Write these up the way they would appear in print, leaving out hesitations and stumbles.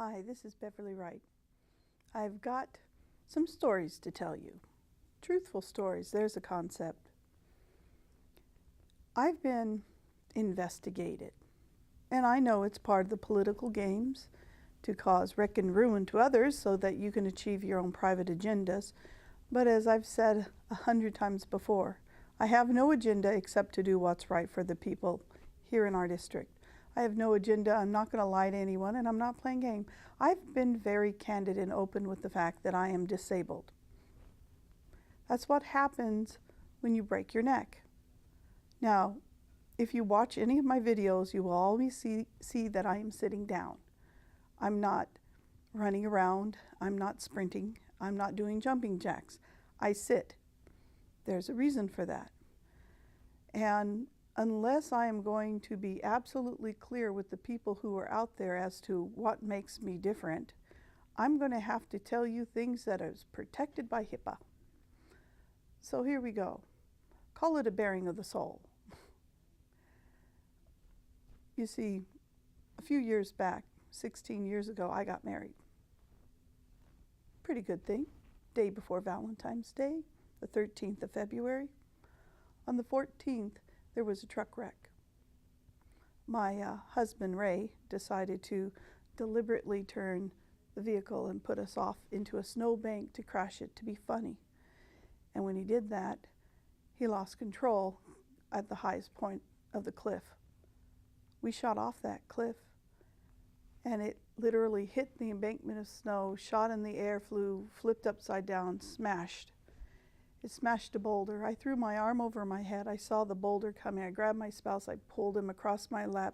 Hi, this is Beverly Wright. I've got some stories to tell you. Truthful stories, there's a concept. I've been investigated, and I know it's part of the political games to cause wreck and ruin to others so that you can achieve your own private agendas. But as I've said 100 times before, I have no agenda except to do what's right for the people here in our district. I have no agenda. I'm not going to lie to anyone, and I'm not playing game. I've been very candid and open with the fact that I am disabled. That's what happens when you break your neck. Now, if you watch any of my videos, you will always see that I am sitting down. I'm not running around. I'm not sprinting. I'm not doing jumping jacks. I sit. There's a reason for that. And unless I am going to be absolutely clear with the people who are out there as to what makes me different, I'm going to have to tell you things that are protected by HIPAA. So here we go. Call it a bearing of the soul. You see, a few years back, 16 years ago, I got married. Pretty good thing. Day before Valentine's Day, the 13th of February. On the 14th, there was a truck wreck. My husband, Ray, decided to deliberately turn the vehicle and put us off into a snowbank to crash it to be funny. And when he did that, he lost control at the highest point of the cliff. We shot off that cliff, and it literally hit the embankment of snow, shot in the air, flew, flipped upside down, smashed. It smashed a boulder. I threw my arm over my head. I saw the boulder coming. I grabbed my spouse. I pulled him across my lap,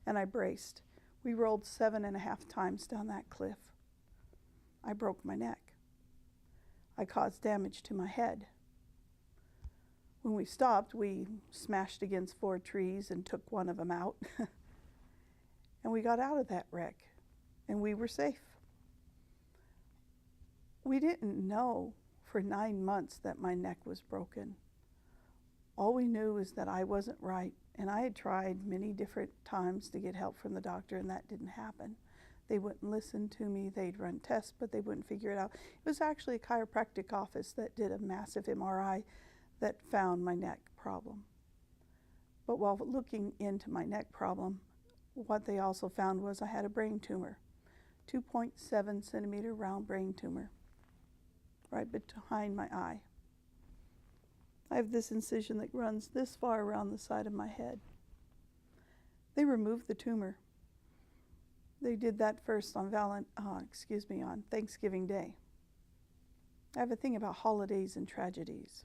and I braced. We rolled 7.5 times down that cliff. I broke my neck. I caused damage to my head. When we stopped, we smashed against 4 trees and took one of them out. And we got out of that wreck, and we were safe. We didn't know for 9 months that my neck was broken. All we knew is that I wasn't right, and I had tried many different times to get help from the doctor, and that didn't happen. They wouldn't listen to me. They'd run tests, but they wouldn't figure it out. It was actually a chiropractic office that did a massive MRI that found my neck problem. But while looking into my neck problem, what they also found was I had a brain tumor, 2.7 centimeter round brain tumor, right behind my eye. I have this incision that runs this far around the side of my head. They removed the tumor. They did that first on on Thanksgiving Day. I have a thing about holidays and tragedies.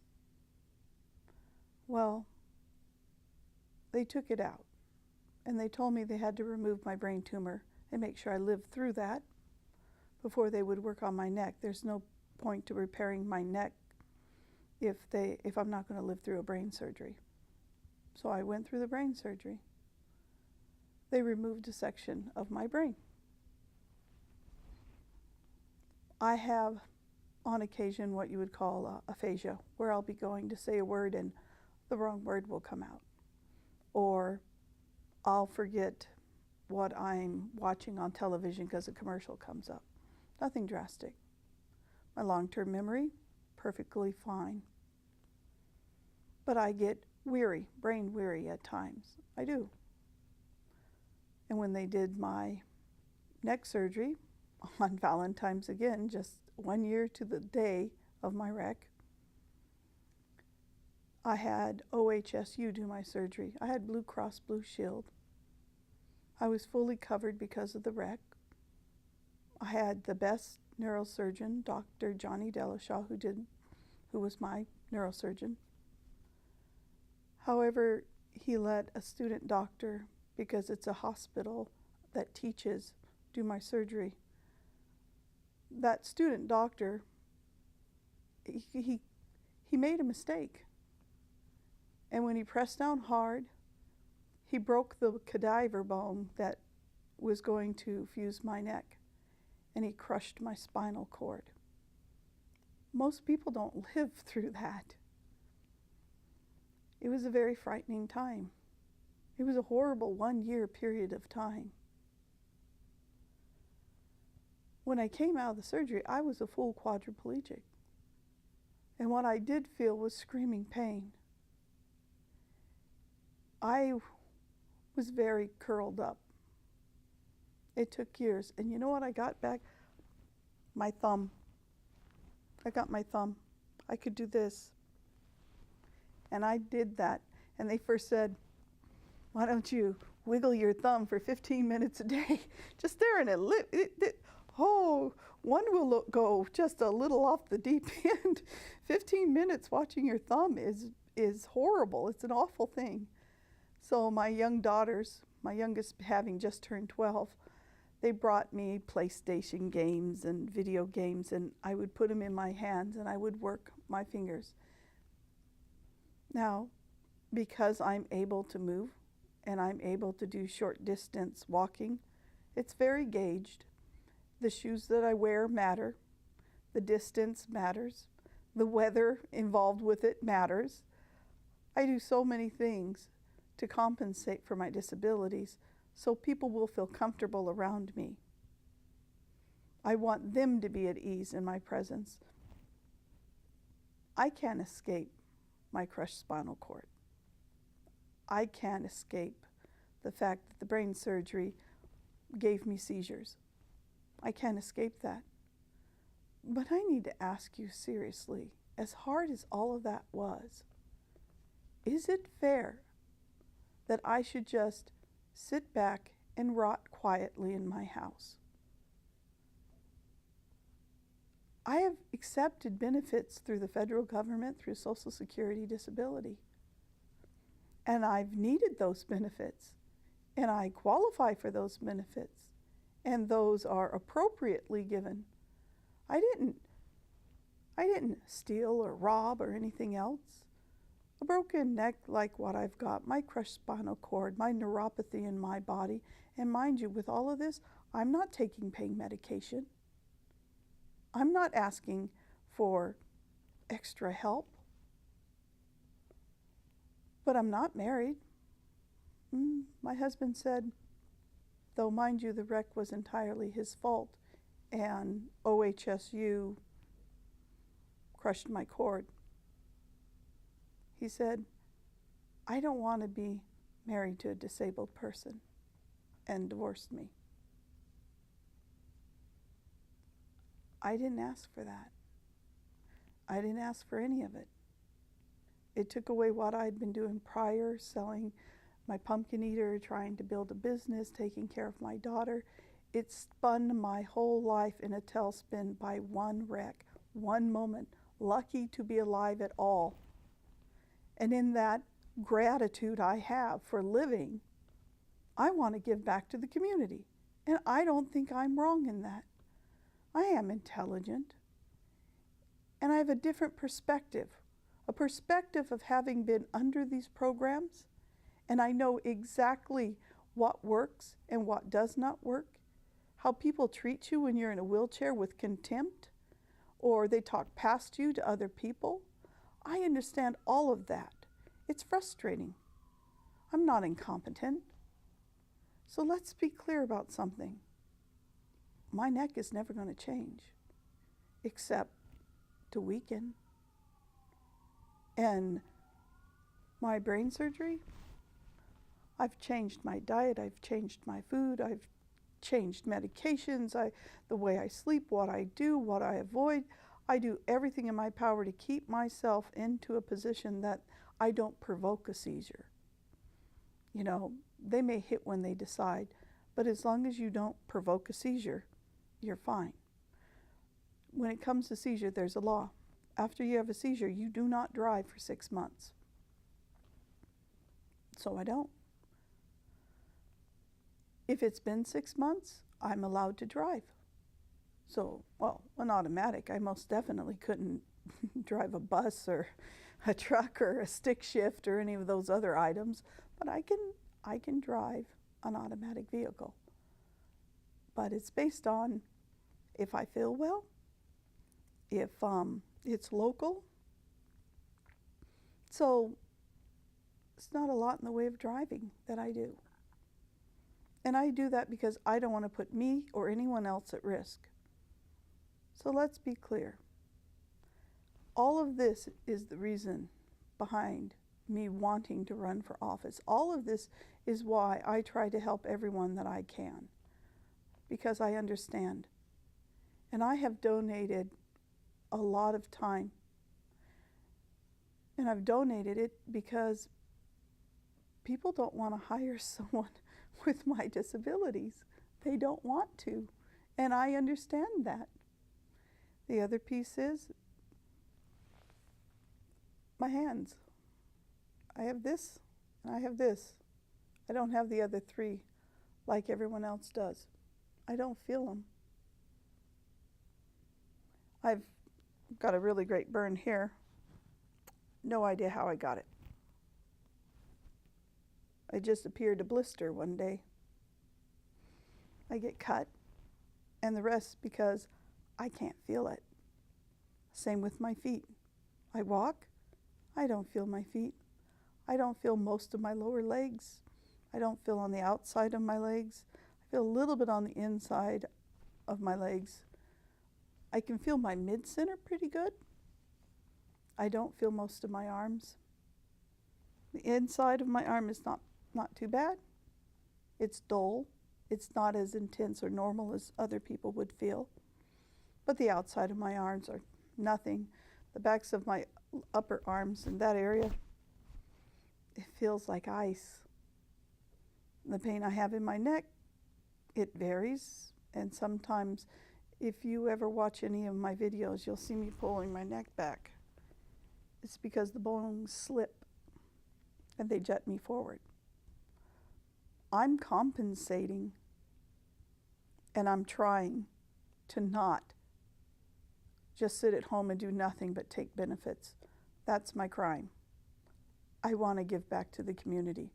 Well, they took it out, and they told me they had to remove my brain tumor and make sure I lived through that before they would work on my neck. There's no point to repairing my neck if I'm not going to live through a brain surgery. So I went through the brain surgery. They removed a section of my brain. I have, on occasion, what you would call aphasia, where I'll be going to say a word and the wrong word will come out. Or I'll forget what I'm watching on television because a commercial comes up. Nothing drastic. My long-term memory, perfectly fine. But I get weary, brain weary at times. I do. And when they did my neck surgery on Valentine's again, just 1 year to the day of my wreck, I had OHSU do my surgery. I had Blue Cross Blue Shield. I was fully covered because of the wreck. I had the best neurosurgeon, Dr. Johnny Delashaw, who was my neurosurgeon. However, he let a student doctor, because it's a hospital that teaches, do my surgery. That student doctor, he made a mistake. And when he pressed down hard, he broke the cadaver bone that was going to fuse my neck, and he crushed my spinal cord. Most people don't live through that. It was a very frightening time. It was a horrible 1 year period of time. when I came out of the surgery, I was a full quadriplegic. And what I did feel was screaming pain. I was very curled up. It took years. And you know what I got back? My thumb. I got my thumb. I could do this. And I did that. And they first said, why don't you wiggle your thumb for 15 minutes a day? Just there, and one will go just a little off the deep end. 15 minutes watching your thumb is horrible. It's an awful thing. So my young daughters, my youngest having just turned 12, they brought me PlayStation games and video games, and I would put them in my hands and I would work my fingers. Now, because I'm able to move and I'm able to do short distance walking, it's very gauged. The shoes that I wear matter. The distance matters. The weather involved with it matters. I do so many things to compensate for my disabilities so people will feel comfortable around me. I want them to be at ease in my presence. I can't escape my crushed spinal cord. I can't escape the fact that the brain surgery gave me seizures. I can't escape that. But I need to ask you seriously, as hard as all of that was, is it fair that I should just sit back and rot quietly in my house? I have accepted benefits through the federal government, through Social Security disability. And I've needed those benefits. And I qualify for those benefits. And those are appropriately given. I didn't steal or rob or anything else. A broken neck like what I've got, my crushed spinal cord, my neuropathy in my body. And mind you, with all of this, I'm not taking pain medication. I'm not asking for extra help. But I'm not married. My husband said, though mind you, the wreck was entirely his fault, and OHSU crushed my cord. He said, I don't want to be married to a disabled person, and divorced me. I didn't ask for that. I didn't ask for any of it. It took away what I'd been doing prior, selling my pumpkin eater, trying to build a business, taking care of my daughter. It spun my whole life in a tailspin by one wreck, one moment, lucky to be alive at all. And in that gratitude I have for living, I want to give back to the community. And I don't think I'm wrong in that. I am intelligent. And I have a different perspective, a perspective of having been under these programs, and I know exactly what works and what does not work, how people treat you when you're in a wheelchair with contempt, or they talk past you to other people. I understand all of that. It's frustrating. I'm not incompetent. So let's be clear about something. My neck is never going to change, except to weaken. And my brain surgery, I've changed my diet, I've changed my food, I've changed medications, the way I sleep, what I do, what I avoid. I do everything in my power to keep myself into a position that I don't provoke a seizure. You know, they may hit when they decide, but as long as you don't provoke a seizure, you're fine. When it comes to seizure, there's a law. After you have a seizure, you do not drive for 6 months. So I don't. If it's been 6 months, I'm allowed to drive. So, well, an automatic, I most definitely couldn't drive a bus or a truck or a stick shift or any of those other items, but I can drive an automatic vehicle. But it's based on if I feel well, if it's local. So it's not a lot in the way of driving that I do. And I do that because I don't want to put me or anyone else at risk. So let's be clear. All of this is the reason behind me wanting to run for office. All of this is why I try to help everyone that I can, because I understand. And I have donated a lot of time. And I've donated it because people don't want to hire someone with my disabilities. They don't want to. And I understand that. The other piece is my hands. I have this and I have this. I don't have the other three like everyone else does. I don't feel them. I've got a really great burn here. No idea how I got it. It just appeared to blister one day. I get cut, and the rest because I can't feel it. Same with my feet. I walk, I don't feel my feet. I don't feel most of my lower legs. I don't feel on the outside of my legs. I feel a little bit on the inside of my legs. I can feel my mid-center pretty good. I don't feel most of my arms. The inside of my arm is not too bad. It's dull. It's not as intense or normal as other people would feel. But the outside of my arms are nothing. The backs of my upper arms in that area, it feels like ice. The pain I have in my neck, it varies. And sometimes, if you ever watch any of my videos, you'll see me pulling my neck back. It's because the bones slip and they jet me forward. I'm compensating, and I'm trying to not just sit at home and do nothing but take benefits. That's my crime. I want to give back to the community.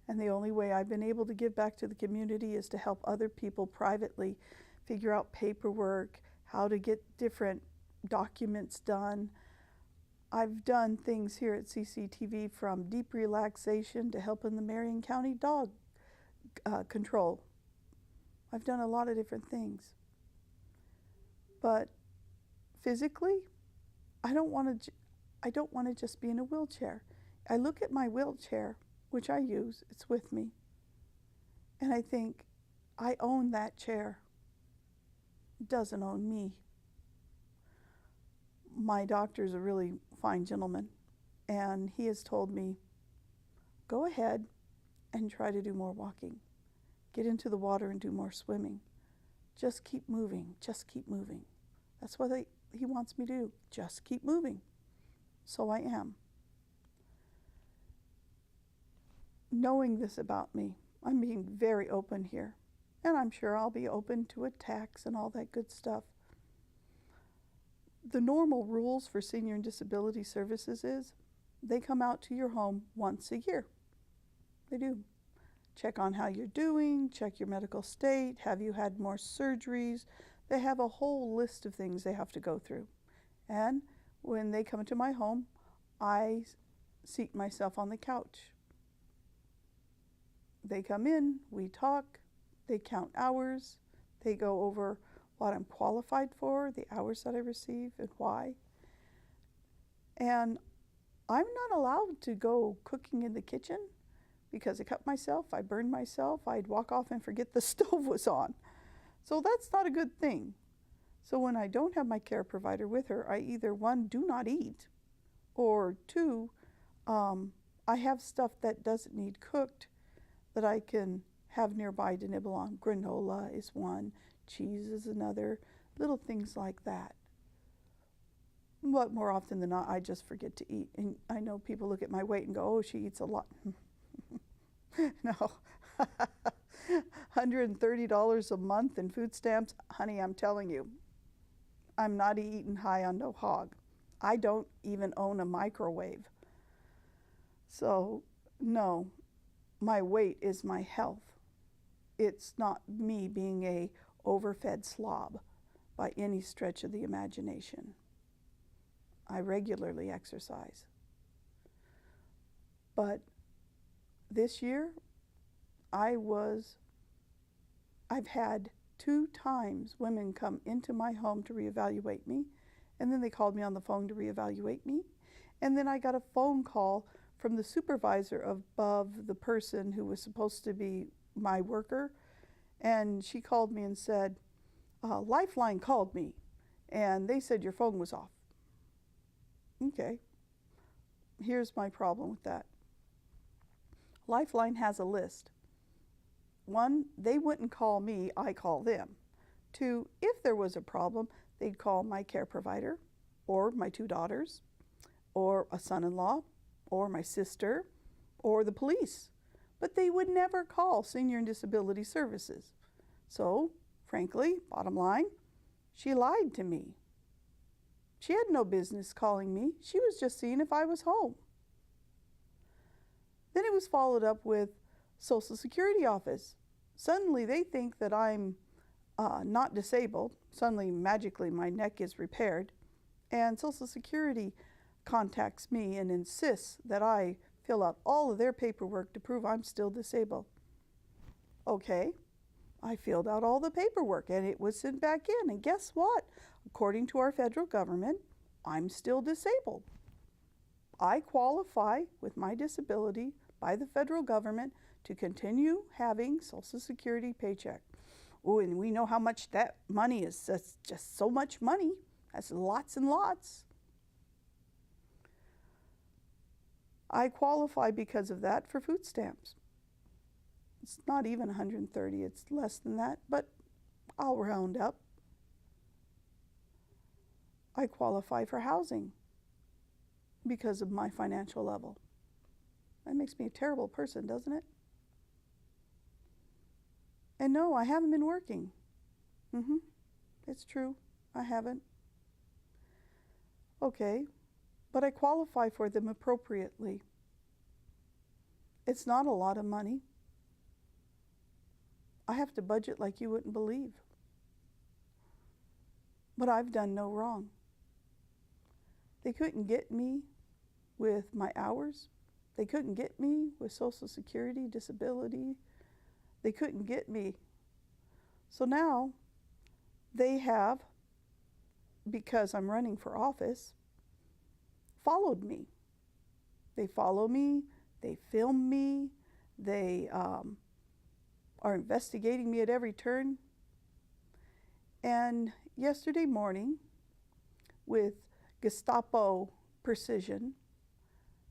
And the only way I've been able to give back to the community is to help other people privately figure out paperwork, how to get different documents done. I've done things here at CCTV from deep relaxation to helping the Marion County dog control. I've done a lot of different things. But physically, I don't want to just be in a wheelchair. I look at my wheelchair, which I use, it's with me, and I think, I own that chair. It doesn't own me. My doctor's a really fine gentleman, and he has told me, go ahead and try to do more walking. Get into the water and do more swimming. Just keep moving, just keep moving. That's what he wants me to do, just keep moving. So I am. Knowing this about me, I'm being very open here, and I'm sure I'll be open to attacks and all that good stuff. The normal rules for senior and disability services is they come out to your home once a year. They do. Check on how you're doing, check your medical state, have you had more surgeries. They have a whole list of things they have to go through. And when they come to my home, I seat myself on the couch. They come in, we talk, they count hours, they go over what I'm qualified for, the hours that I receive, and why. And I'm not allowed to go cooking in the kitchen because I cut myself, I burned myself, I'd walk off and forget the stove was on. So that's not a good thing. So when I don't have my care provider with her, I either, one, do not eat, or two, I have stuff that doesn't need cooked that I can have nearby to nibble on. Granola is one, cheese is another, little things like that. But more often than not, I just forget to eat. And I know people look at my weight and go, oh, she eats a lot. No. $130 a month in food stamps. Honey, I'm telling you, I'm not eating high on no hog. I don't even own a microwave. So, no, my weight is my health. It's not me being a overfed slob by any stretch of the imagination. I regularly exercise. But this year, I've had 2 times women come into my home to reevaluate me, and then they called me on the phone to reevaluate me. And then I got a phone call from the supervisor above the person who was supposed to be my worker, and she called me and said, Lifeline called me, and they said your phone was off. Okay, here's my problem with that. Lifeline has a list. 1, they wouldn't call me, I call them. 2, if there was a problem, they'd call my care provider, or my 2 daughters, or a son-in-law, or my sister, or the police. But they would never call Senior and Disability Services. So, frankly, bottom line, she lied to me. She had no business calling me. She was just seeing if I was home. Then it was followed up with Social Security office. Suddenly they think that I'm not disabled. Suddenly, magically, my neck is repaired. And Social Security contacts me and insists that I fill out all of their paperwork to prove I'm still disabled. Okay, I filled out all the paperwork and it was sent back in. And guess what? According to our federal government, I'm still disabled. I qualify with my disability by the federal government to continue having Social Security paycheck. Oh, and we know how much that money is. That's just so much money. That's lots and lots. I qualify because of that for food stamps. It's not even 130, it's less than that, but I'll round up. I qualify for housing because of my financial level. That makes me a terrible person, doesn't it? And no, I haven't been working. It's true, I haven't. Okay, but I qualify for them appropriately. It's not a lot of money. I have to budget like you wouldn't believe. But I've done no wrong. They couldn't get me with my hours. They couldn't get me with Social Security, disability. They couldn't get me. So now they have, because I'm running for office, followed me. They follow me, they film me, they are investigating me at every turn. And yesterday morning, with Gestapo precision,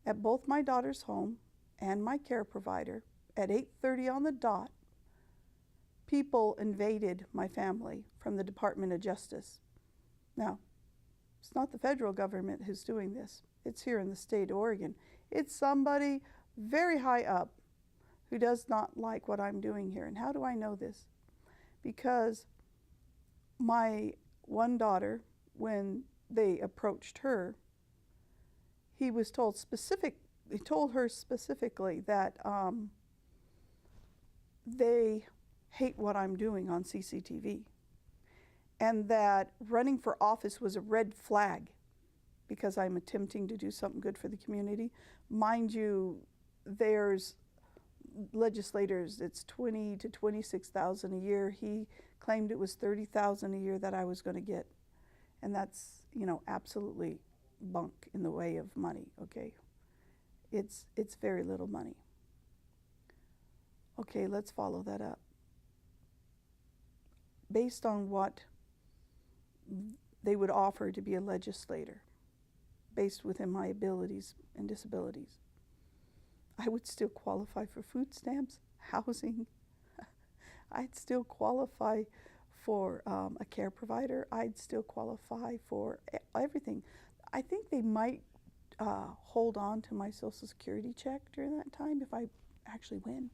at both my daughter's home and my care provider, at 8:30 on the dot, people invaded my family from the Department of Justice. Now, it's not the federal government who's doing this. It's here in the state of Oregon. It's somebody very high up who does not like what I'm doing here. And how do I know this? Because my one daughter, when they approached her, he told her specifically that they hate what I'm doing on CCTV, and that running for office was a red flag because I'm attempting to do something good for the community. Mind you, there's legislators, it's 20 to 26,000 a year. He claimed it was 30,000 a year that I was going to get, and that's, you know, absolutely bunk in the way of money. Okay, it's very little money. Okay, let's follow that up. Based on what they would offer to be a legislator, based within my abilities and disabilities, I would still qualify for food stamps, housing. I'd still qualify for a care provider. I'd still qualify for everything. I think they might hold on to my Social Security check during that time if I actually win.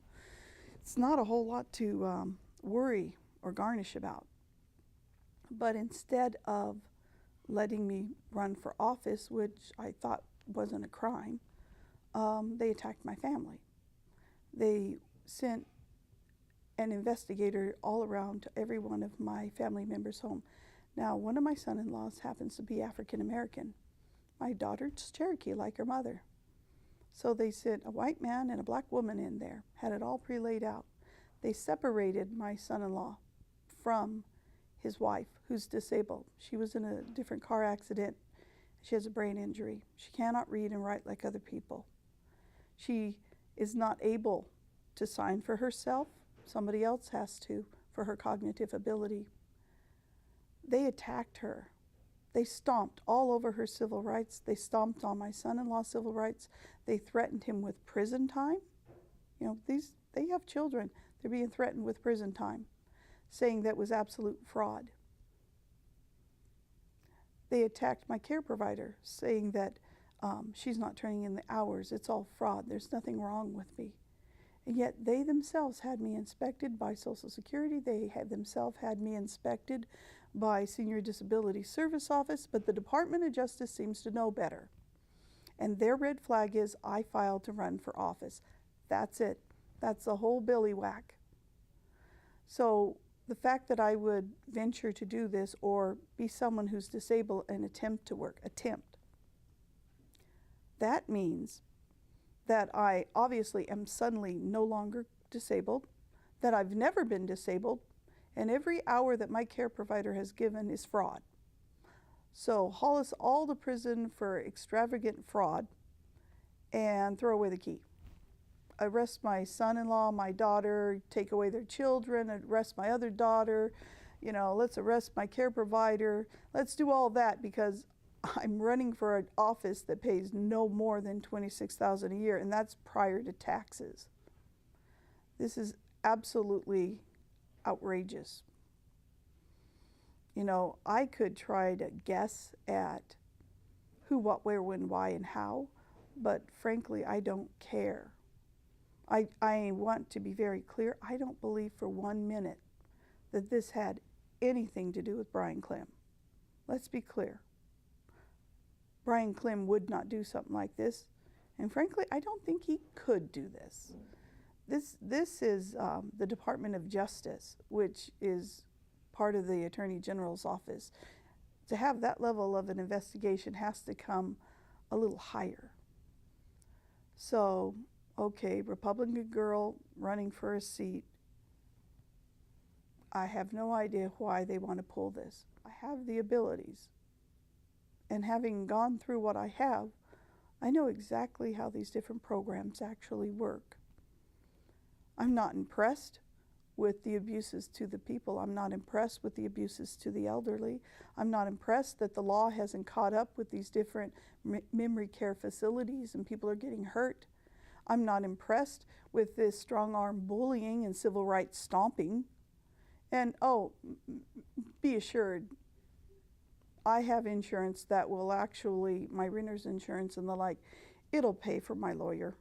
It's not a whole lot to worry or garnish about. But instead of letting me run for office, which I thought wasn't a crime, they attacked my family. They sent an investigator all around to every one of my family members' home. Now, one of my son-in-laws happens to be African American. My daughter's Cherokee, like her mother. So they sent a white man and a black woman in there, had it all pre-laid out. They separated my son-in-law from his wife, who's disabled. She was in a different car accident. She has a brain injury. She cannot read and write like other people. She is not able to sign for herself. Somebody else has to for her cognitive ability. They attacked her. They stomped all over her civil rights. They stomped on my son-in-law's civil rights. They threatened him with prison time. You know, they have children. They're being threatened with prison time, saying that was absolute fraud. They attacked my care provider, saying that she's not turning in the hours. It's all fraud. There's nothing wrong with me. And yet they themselves had me inspected by Social Security. They had themselves had me inspected by Senior Disability Service Office, but the Department of Justice seems to know better. And their red flag is I filed to run for office. That's it. That's the whole billywhack. So the fact that I would venture to do this or be someone who's disabled and attempt to work, that means that I obviously am suddenly no longer disabled, that I've never been disabled, and every hour that my care provider has given is fraud. So haul us all to prison for extravagant fraud and throw away the key. Arrest my son-in-law, my daughter, take away their children, arrest my other daughter, you know, let's arrest my care provider. Let's do all that because I'm running for an office that pays no more than $26,000 a year, and that's prior to taxes. This is absolutely outrageous. You know, I could try to guess at who, what, where, when, why, and how, but frankly, I don't care. I want to be very clear. I don't believe for 1 minute that this had anything to do with Brian Clem. Let's be clear. Brian Clem would not do something like this, and frankly, I don't think he could do this. This is the Department of Justice, which is part of the Attorney General's office. To have that level of an investigation has to come a little higher. So, okay, Republican girl running for a seat. I have no idea why they want to pull this. I have the abilities. And having gone through what I have, I know exactly how these different programs actually work. I'm not impressed with the abuses to the people. I'm not impressed with the abuses to the elderly. I'm not impressed that the law hasn't caught up with these different memory care facilities and people are getting hurt. I'm not impressed with this strong-arm bullying and civil rights stomping. And oh, be assured, I have insurance that will actually, my renter's insurance and the like, it'll pay for my lawyer.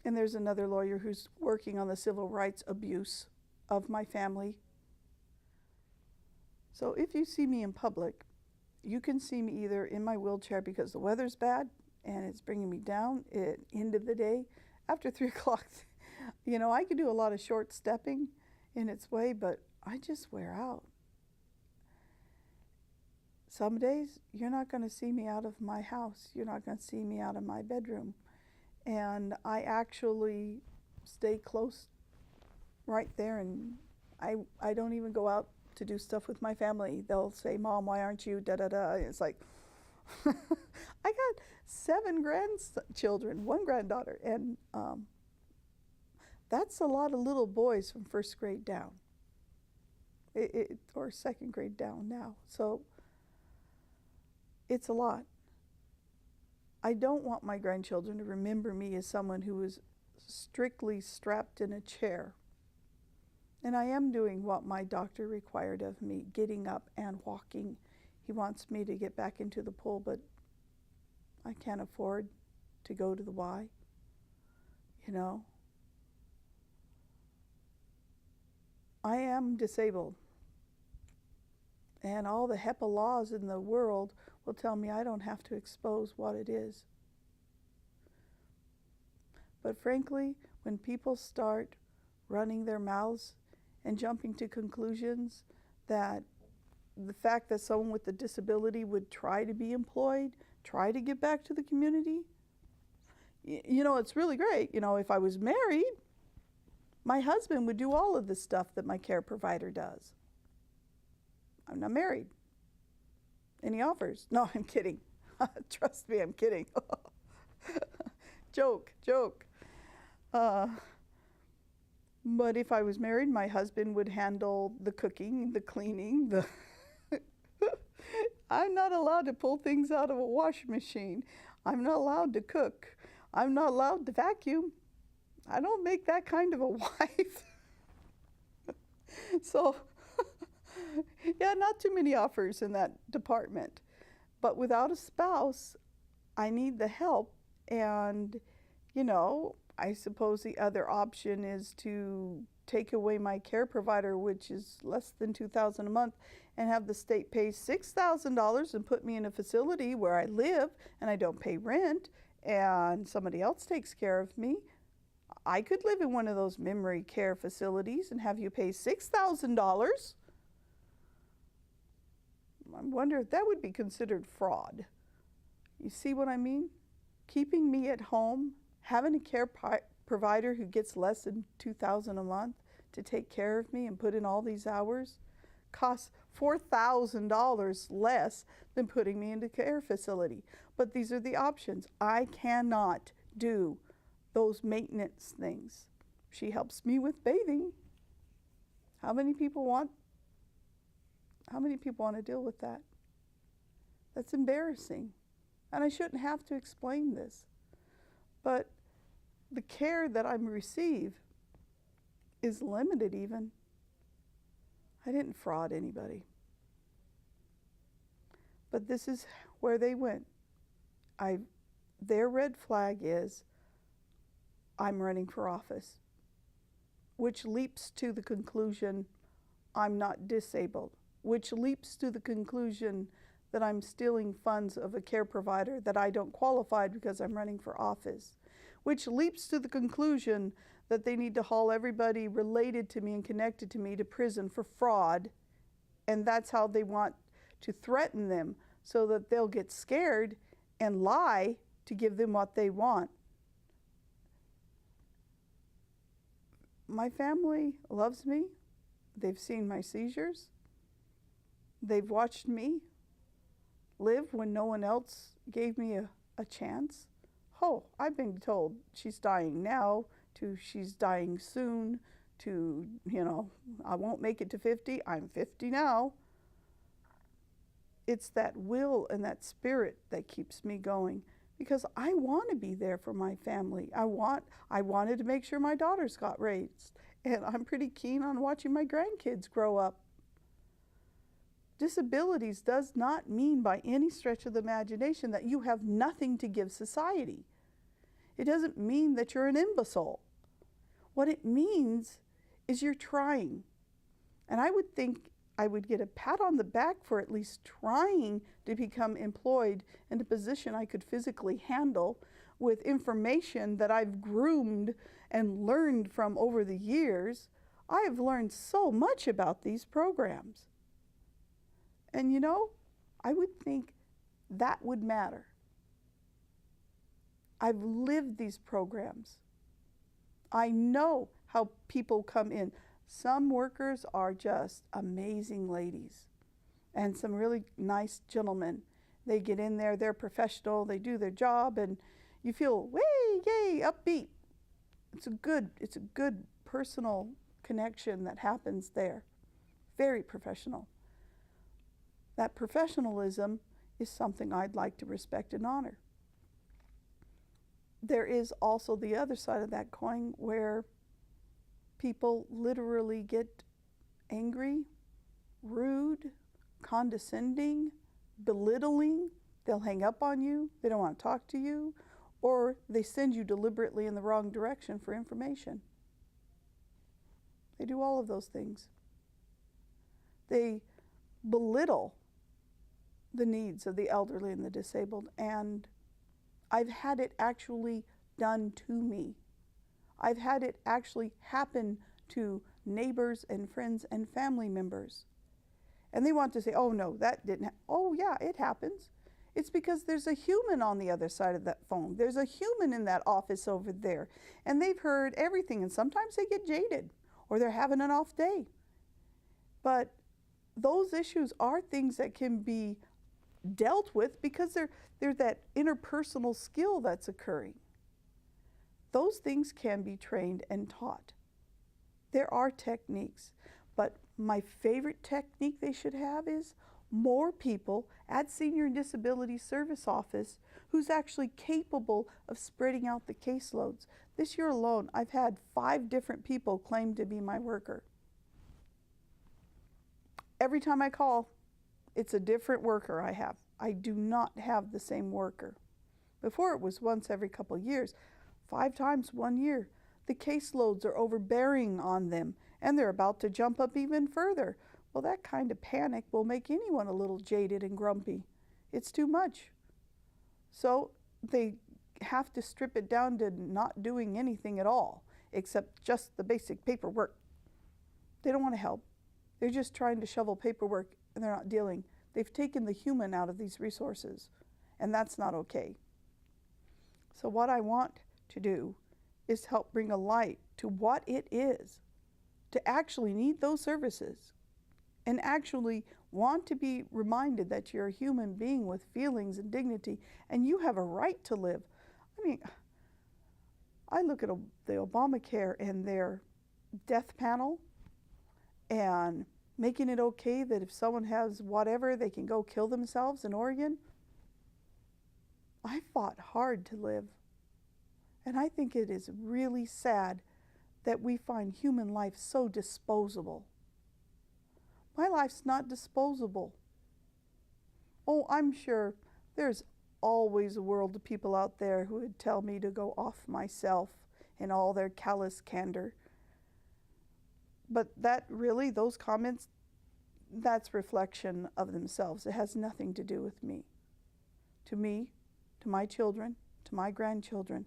And there's another lawyer who's working on the civil rights abuse of my family. So if you see me in public, you can see me either in my wheelchair because the weather's bad and it's bringing me down at the end of the day. After 3 o'clock, you know, I could do a lot of short stepping in its way, but I just wear out. Some days, you're not going to see me out of my house. You're not going to see me out of my bedroom. And I actually stay close right there, and I don't even go out to do stuff with my family. They'll say, Mom, why aren't you da-da-da? It's like, I got 7 grandchildren, 1 granddaughter, and that's a lot of little boys from 1st grade down, or 2nd grade down now. So it's a lot. I don't want my grandchildren to remember me as someone who was strictly strapped in a chair. And I am doing what my doctor required of me, getting up and walking. He wants me to get back into the pool, but I can't afford to go to the Y, you know. I am disabled. And all the HIPAA laws in the world will tell me I don't have to expose what it is. But frankly, when people start running their mouths and jumping to conclusions that the fact that someone with a disability would try to be employed, try to get back to the community, you know, it's really great. You know, if I was married, my husband would do all of the stuff that my care provider does. I'm not married. Any offers? No, I'm kidding. Trust me, I'm kidding. Joke, joke. But if I was married, my husband would handle the cooking, the cleaning, the I'm not allowed to pull things out of a washing machine. I'm not allowed to cook. I'm not allowed to vacuum. I don't make that kind of a wife. So, yeah, not too many offers in that department. But without a spouse, I need the help. And, you know, I suppose the other option is to take away my care provider, which is less than $2,000 a month, and have the state pay $6,000 and put me in a facility where I live and I don't pay rent and somebody else takes care of me. I could live in one of those memory care facilities and have you pay $6,000. I wonder if that would be considered fraud. You see what I mean? Keeping me at home, having a care provider who gets less than $2,000 a month to take care of me and put in all these hours costs $4,000 less than putting me into a care facility. But these are the options. I cannot do those maintenance things. She helps me with bathing. How many people want to deal with that? That's embarrassing. And I shouldn't have to explain this. But the care that I receive is limited even. I didn't fraud anybody. But this is where they went. Their red flag is, I'm running for office, which leaps to the conclusion I'm not disabled, which leaps to the conclusion that I'm stealing funds of a care provider that I don't qualify because I'm running for office, which leaps to the conclusion that they need to haul everybody related to me and connected to me to prison for fraud, and that's how they want to threaten them so that they'll get scared and lie to give them what they want. My family loves me. They've seen my seizures. They've watched me live when no one else gave me a chance. Oh, I've been told she's dying now, to she's dying soon, to, you know, I won't make it to 50. I'm 50 now. It's that will and that spirit that keeps me going, because I want to be there for my family. I wanted to make sure my daughters got raised, and I'm pretty keen on watching my grandkids grow up. Disabilities does not mean by any stretch of the imagination that you have nothing to give society. It doesn't mean that you're an imbecile. What it means is you're trying. And I would think I would get a pat on the back for at least trying to become employed in a position I could physically handle with information that I've groomed and learned from over the years. I have learned so much about these programs. And you know, I would think that would matter. I've lived these programs. I know how people come in. Some workers are just amazing ladies and some really nice gentlemen. They get in there, they're professional, they do their job, and you feel, way, yay, upbeat. It's a good personal connection that happens there. Very professional. That professionalism is something I'd like to respect and honor. There is also the other side of that coin where people literally get angry, rude, condescending, belittling. They'll hang up on you, they don't want to talk to you, or they send you deliberately in the wrong direction for information. They do all of those things. They belittle the needs of the elderly and the disabled, and I've had it actually done to me. I've had it actually happen to neighbors and friends and family members. And they want to say, oh no, that didn't happen. Oh yeah, it happens. It's because there's a human on the other side of that phone. There's a human in that office over there. And they've heard everything, and sometimes they get jaded or they're having an off day. But those issues are things that can be dealt with because they're that interpersonal skill that's occurring. Those things can be trained and taught. There are techniques, but my favorite technique they should have is more people at Senior and Disability Service Office who's actually capable of spreading out the caseloads. This year alone, I've had 5 different people claim to be my worker. Every time I call, it's a different worker I have. I do not have the same worker. Before it was once every couple of years, 5 times 1 year. The caseloads are overbearing on them, and they're about to jump up even further. Well, that kind of panic will make anyone a little jaded and grumpy. It's too much. So they have to strip it down to not doing anything at all, except just the basic paperwork. They don't want to help. They're just trying to shovel paperwork, and they're not dealing. They've taken the human out of these resources, and that's not okay. So what I want to do is help bring a light to what it is to actually need those services and actually want to be reminded that you're a human being with feelings and dignity and you have a right to live. I mean, I look at the Obamacare and their death panel and making it okay that if someone has whatever, they can go kill themselves in Oregon. I fought hard to live. And I think it is really sad that we find human life so disposable. My life's not disposable. Oh, I'm sure there's always a world of people out there who would tell me to go off myself in all their callous candor. But that really, those comments, that's reflection of themselves. It has nothing to do with me. To me, to my children, to my grandchildren,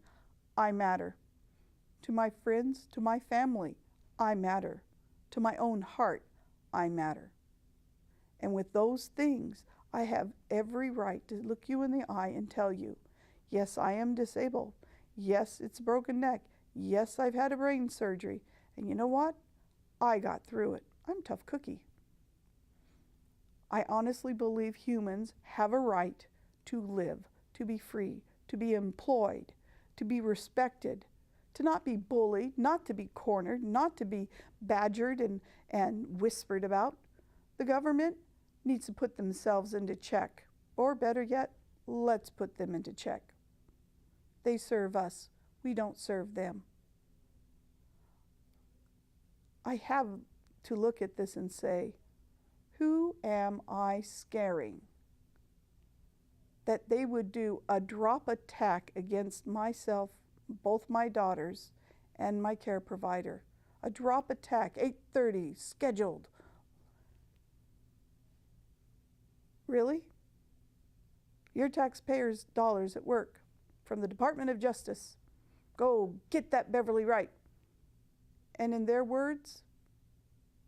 I matter. To my friends, to my family, I matter. To my own heart, I matter. And with those things, I have every right to look you in the eye and tell you, yes, I am disabled. Yes, it's a broken neck. Yes, I've had a brain surgery. And you know what? I got through it. I'm a tough cookie. I honestly believe humans have a right to live, to be free, to be employed, to be respected, to not be bullied, not to be cornered, not to be badgered and whispered about. The government needs to put themselves into check, or better yet, let's put them into check. They serve us. We don't serve them. I have to look at this and say, who am I scaring? That they would do a drop attack against myself, both my daughters, and my care provider. A drop attack, 8:30, scheduled. Really? Your taxpayers' dollars at work from the Department of Justice. Go get that Beverly right. And in their words,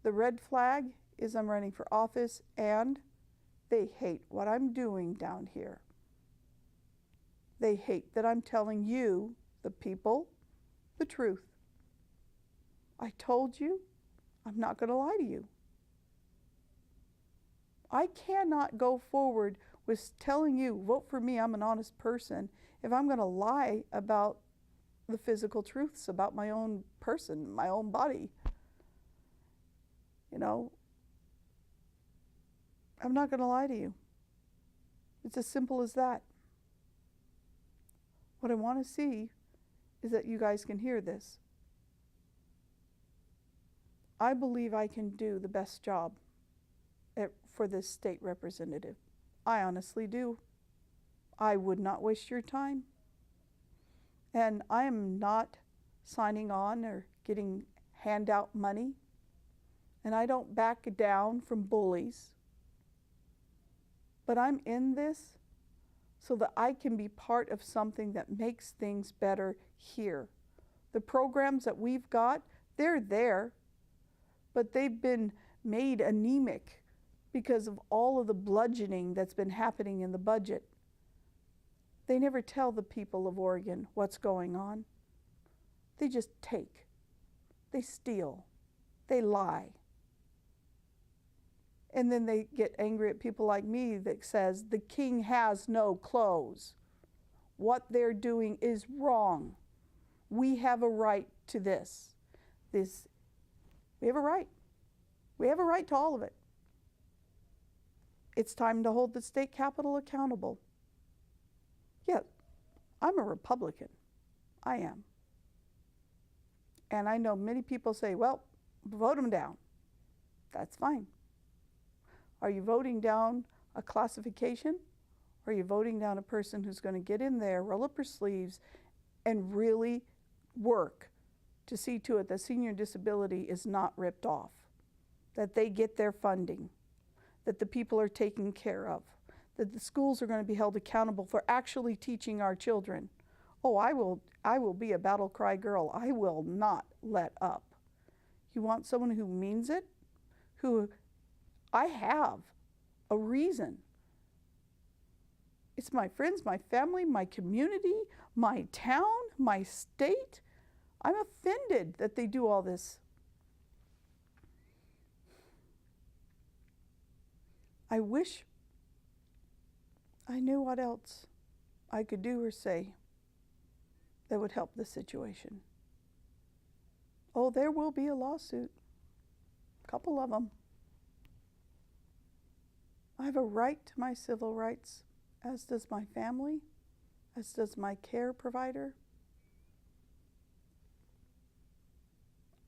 the red flag is I'm running for office and they hate what I'm doing down here. They hate that I'm telling you, the people, the truth. I told you, I'm not going to lie to you. I cannot go forward with telling you, vote for me, I'm an honest person, if I'm going to lie about the physical truths about my own person, my own body. You know, I'm not going to lie to you. It's as simple as that. What I want to see is that you guys can hear this. I believe I can do the best job for this state representative. I honestly do. I would not waste your time. And I am not signing on or getting handout money. And I don't back down from bullies. But I'm in this so that I can be part of something that makes things better here. The programs that we've got, they're there, but they've been made anemic because of all of the bludgeoning that's been happening in the budget. They never tell the people of Oregon what's going on. They just take. They steal. They lie. And then they get angry at people like me that says the king has no clothes. What they're doing is wrong. We have a right to this. We have a right. We have a right to all of it. It's time to hold the state capitol accountable. Yeah, I'm a Republican. I am. And I know many people say, well, vote them down. That's fine. Are you voting down a classification? Or are you voting down a person who's going to get in there, roll up her sleeves, and really work to see to it that senior disability is not ripped off, that they get their funding, that the people are taken care of, that the schools are going to be held accountable for actually teaching our children? Oh, I will be a battle cry girl. I will not let up. You want someone who means it? Who I have a reason. It's my friends, my family, my community, my town, my state. I'm offended that they do all this. I wish I knew what else I could do or say that would help the situation. Oh, there will be a lawsuit. A couple of them. I have a right to my civil rights, as does my family, as does my care provider.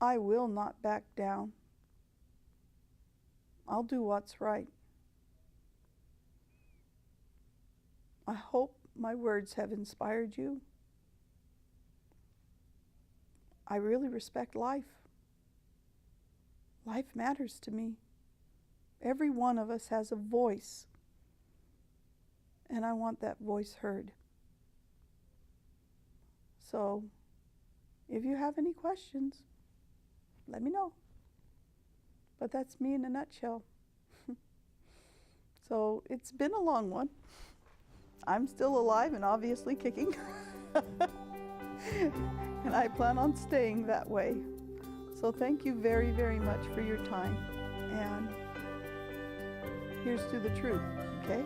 I will not back down. I'll do what's right. I hope my words have inspired you. I really respect life. Life matters to me. Every one of us has a voice, and I want that voice heard. So, if you have any questions, let me know. But that's me in a nutshell. So, it's been a long one. I'm still alive and obviously kicking. And I plan on staying that way. So thank you very, very much for your time. And here's to the truth, okay?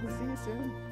I'll see you soon.